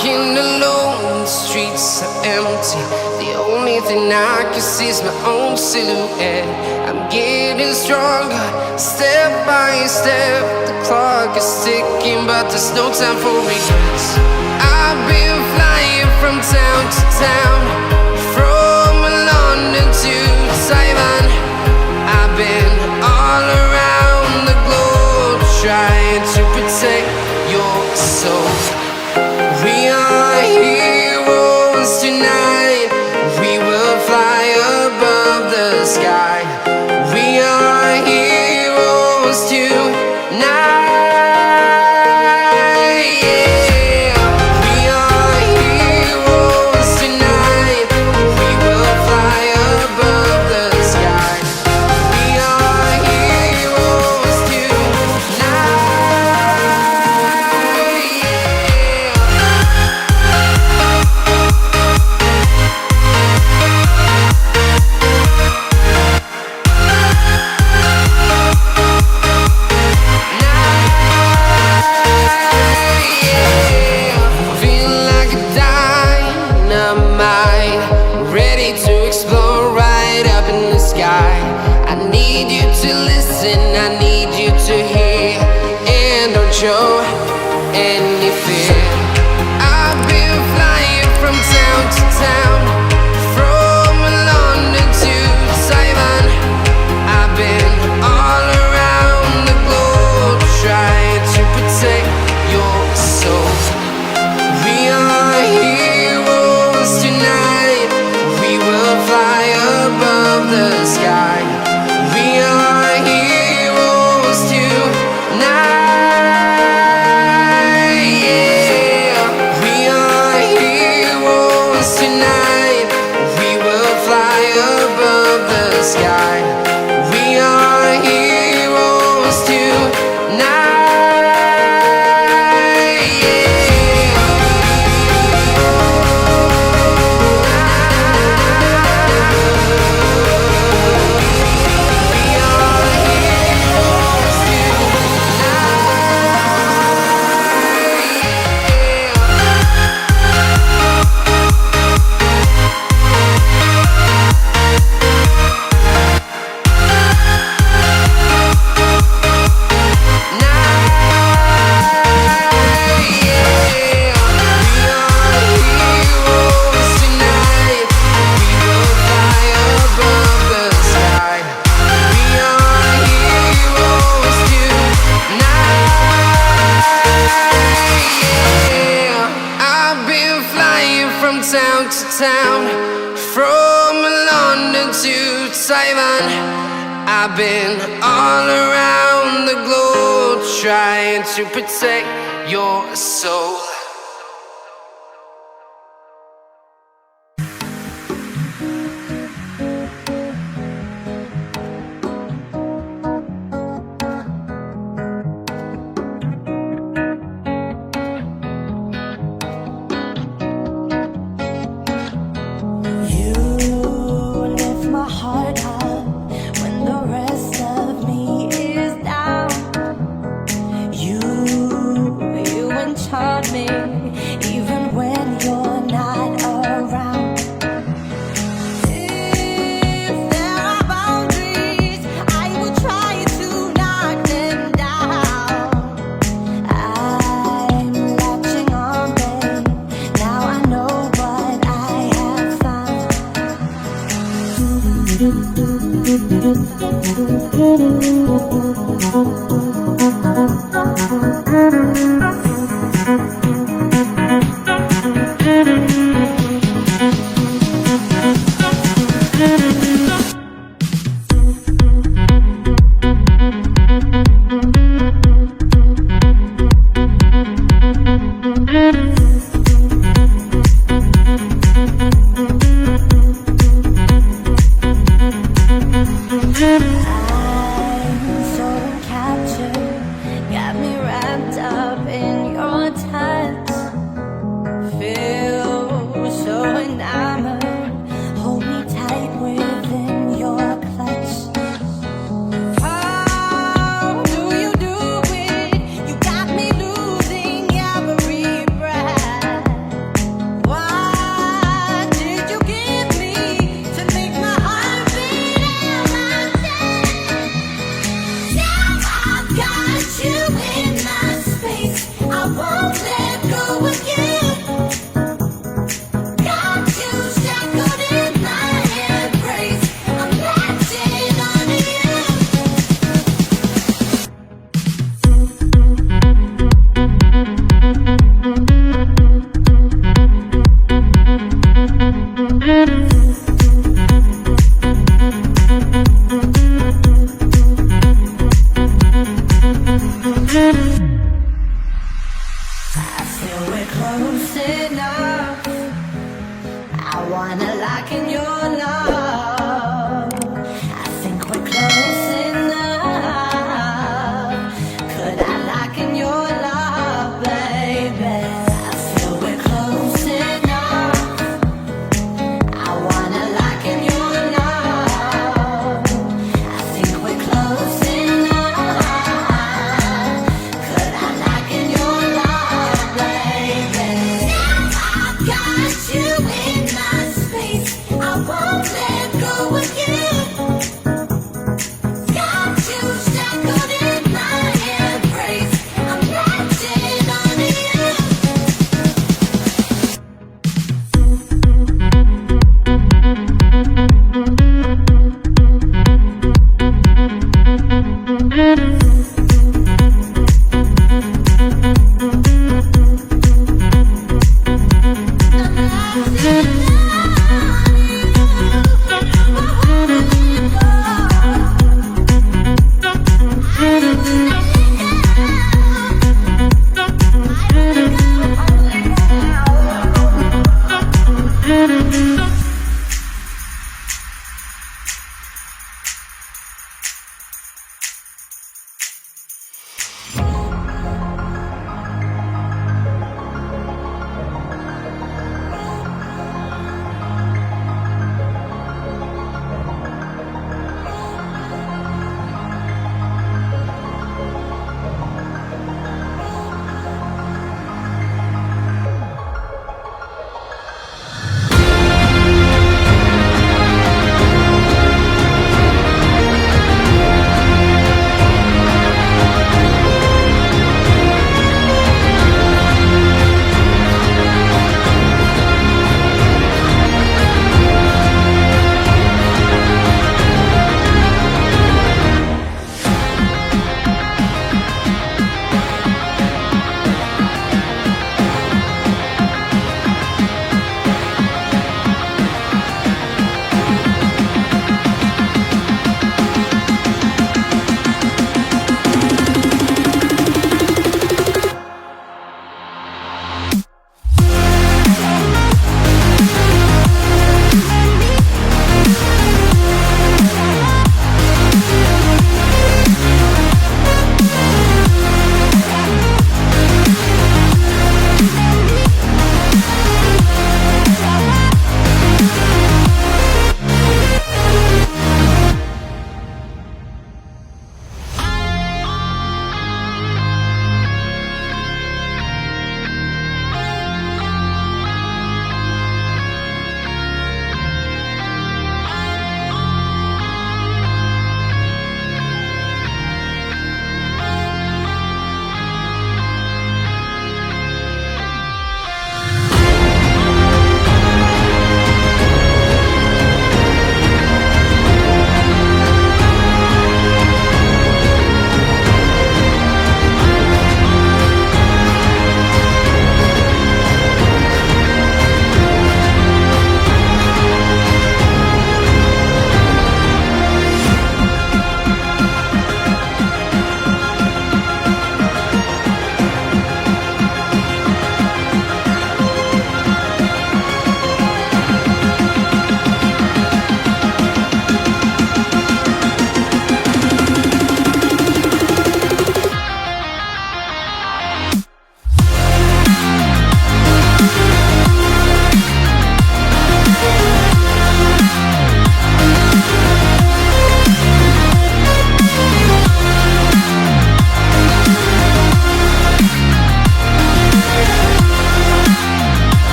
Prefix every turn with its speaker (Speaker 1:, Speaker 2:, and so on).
Speaker 1: walking alone, the streets are empty. The only thing I can see is my own silhouette. I'm getting stronger, step by step. The clock is ticking, but there's no time for regrets. I've been flying from town to town, from London to Taiwan. I've been all around the globe, trying to protect your soul. We are heroes tonight. We will fly above the sky. We are heroes tonight. Yeah. We are heroes tonight. We will fly above the sky. We are heroes tonight. I need you to listen, I need you to hear, and don't show any fear. I've been flying from town to town, from London to Taiwan. I've been all around the globe, trying to protect your soul. We are heroes tonight. We will fly above the sky. We are heroes tonight. Yeah. We are heroes tonight. We will fly above the sky. We are heroes tonight. Town to town, from London to Taiwan. I've been all around the globe, trying to protect your soul.
Speaker 2: Even when you're not around. If there are boundaries, I will try to knock them down. I'm latching on, babe. Now I know what I have found.
Speaker 1: Yeah.